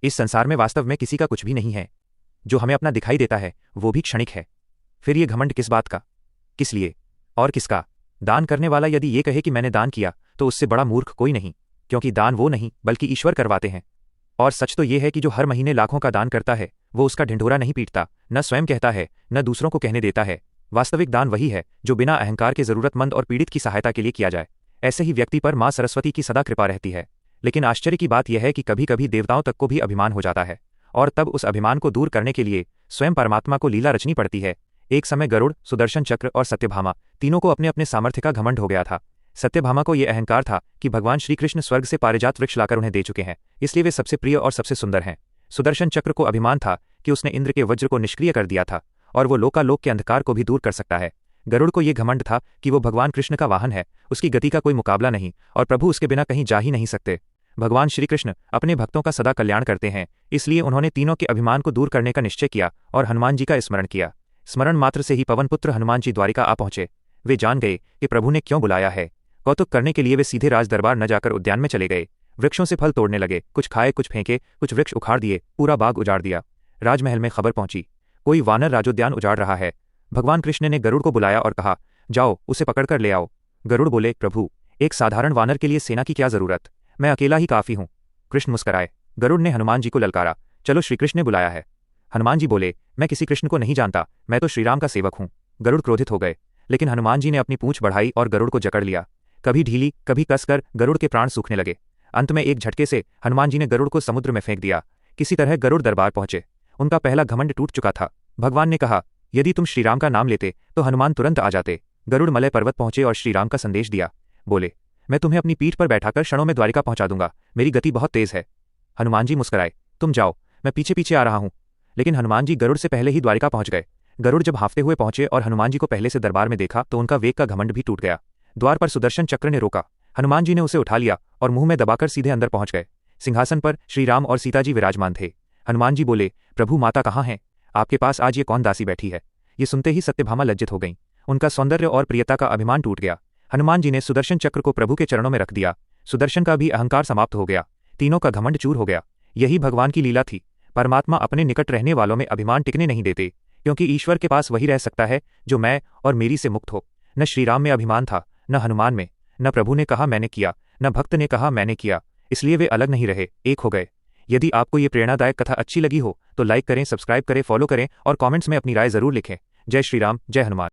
इस संसार में वास्तव में किसी का कुछ भी नहीं है। जो हमें अपना दिखाई देता है वो भी क्षणिक है। फिर ये घमंड किस बात का, किस लिए और किसका? दान करने वाला यदि ये कहे कि मैंने दान किया तो उससे बड़ा मूर्ख कोई नहीं, क्योंकि दान वो नहीं बल्कि ईश्वर करवाते हैं। और सच तो ये है कि जो हर महीने लाखों का दान करता है वो उसका ढिंढोरा नहीं पीटता, न स्वयं कहता है न दूसरों को कहने देता है। वास्तविक दान वही है जो बिना अहंकार के जरूरतमंद और पीड़ित की सहायता के लिए किया जाए। ऐसे ही व्यक्ति पर माँ सरस्वती की सदा कृपा रहती है। लेकिन आश्चर्य की बात यह है कि कभी कभी देवताओं तक को भी अभिमान हो जाता है, और तब उस अभिमान को दूर करने के लिए स्वयं परमात्मा को लीला रचनी पड़ती है। एक समय गरुड़, सुदर्शन चक्र और सत्यभामा तीनों को अपने अपने सामर्थ्य का घमंड हो गया था। सत्यभामा को यह अहंकार था कि भगवान श्रीकृष्ण स्वर्ग से पारिजात वृक्ष लाकर उन्हें दे चुके हैं, इसलिए वे सबसे प्रिय और सबसे सुंदर हैं। सुदर्शन चक्र को अभिमान था कि उसने इंद्र के वज्र को निष्क्रिय कर दिया था और वो लोकालोक के अंधकार को भी दूर कर सकता है। गरुड़ को यह घमंड था कि वो भगवान कृष्ण का वाहन है, उसकी गति का कोई मुकाबला नहीं और प्रभु उसके बिना कहीं जा ही नहीं सकते। भगवान श्रीकृष्ण अपने भक्तों का सदा कल्याण करते हैं, इसलिए उन्होंने तीनों के अभिमान को दूर करने का निश्चय किया और हनुमान जी का स्मरण किया। स्मरण मात्र से ही पवनपुत्र हनुमान जी द्वारिका आ पहुंचे। वे जान गए कि प्रभु ने क्यों बुलाया है। कौतुक करने के लिए वे सीधे राज दरबार न जाकर उद्यान में चले गए। वृक्षों से फल तोड़ने लगे, कुछ खाए कुछ फेंके, कुछ वृक्ष उखाड़ दिए, पूरा बाग उजाड़ दिया। राजमहल में खबर पहुंची, कोई वानर राजोद्यान उजाड़ रहा है। भगवान कृष्ण ने गरुड़ को बुलाया और कहा, जाओ उसे पकड़कर ले आओ। गरुड़ बोले, प्रभु एक साधारण वानर के लिए सेना की क्या जरूरत, मैं अकेला ही काफी हूं। कृष्ण मुस्कराए। गरुड़ ने हनुमान जी को ललकारा, चलो श्रीकृष्ण ने बुलाया है। हनुमान जी बोले, मैं किसी कृष्ण को नहीं जानता, मैं तो श्रीराम का सेवक हूं। गरुड़ क्रोधित हो गए, लेकिन हनुमान जी ने अपनी पूंछ बढ़ाई और गरुड़ को जकड़ लिया। कभी ढीली कभी कसकर गरुड़ के प्राण सूखने लगे। अंत में एक झटके से हनुमान जी ने गरुड़ को समुद्र में फेंक दिया। किसी तरह गरुड़ दरबार पहुंचे। उनका पहला घमंड टूट चुका था। भगवान ने कहा, यदि तुम श्रीराम का नाम लेते तो हनुमान तुरंत आ जाते। गरुड़ मलय पर्वत पहुंचे और श्रीराम का संदेश दिया। बोले, मैं तुम्हें अपनी पीठ पर बैठाकर क्षणों में द्वारिका पहुंचा दूंगा, मेरी गति बहुत तेज है। हनुमान जी मुस्कराए, तुम जाओ, मैं पीछे पीछे आ रहा हूं। लेकिन हनुमान जी गरुड़ से पहले ही द्वारिका पहुंच गए। गरुड़ जब हाँफते हुए पहुंचे और हनुमान जी को पहले से दरबार में देखा तो उनका वेग का घमंड भी टूट गया। द्वार पर सुदर्शन चक्र ने रोका। हनुमान जी ने उसे उठा लिया और मुंह में दबाकर सीधे अंदर पहुंच गए। सिंहासन पर श्रीराम और सीता जी विराजमान थे। हनुमान जी बोले, प्रभु माता कहाँ हैं? आपके पास आज ये कौन दासी बैठी है? ये सुनते ही सत्यभामा लज्जित हो गईं। उनका सौंदर्य और प्रियता का अभिमान टूट गया। हनुमान जी ने सुदर्शन चक्र को प्रभु के चरणों में रख दिया। सुदर्शन का भी अहंकार समाप्त हो गया। तीनों का घमंड चूर हो गया। यही भगवान की लीला थी। परमात्मा अपने निकट रहने वालों में अभिमान टिकने नहीं देते, क्योंकि ईश्वर के पास वही रह सकता है जो मैं और मेरी से मुक्त हो। न श्रीराम में अभिमान था, न हनुमान में। न प्रभु ने कहा मैंने किया, न भक्त ने कहा मैंने किया, इसलिए वे अलग नहीं रहे, एक हो गए। यदि आपको ये प्रेरणादायक कथा अच्छी लगी हो तो लाइक करें, सब्सक्राइब करें, फॉलो करें और कमेंट्स में अपनी राय जरूर लिखें। जय श्री राम, जय हनुमान।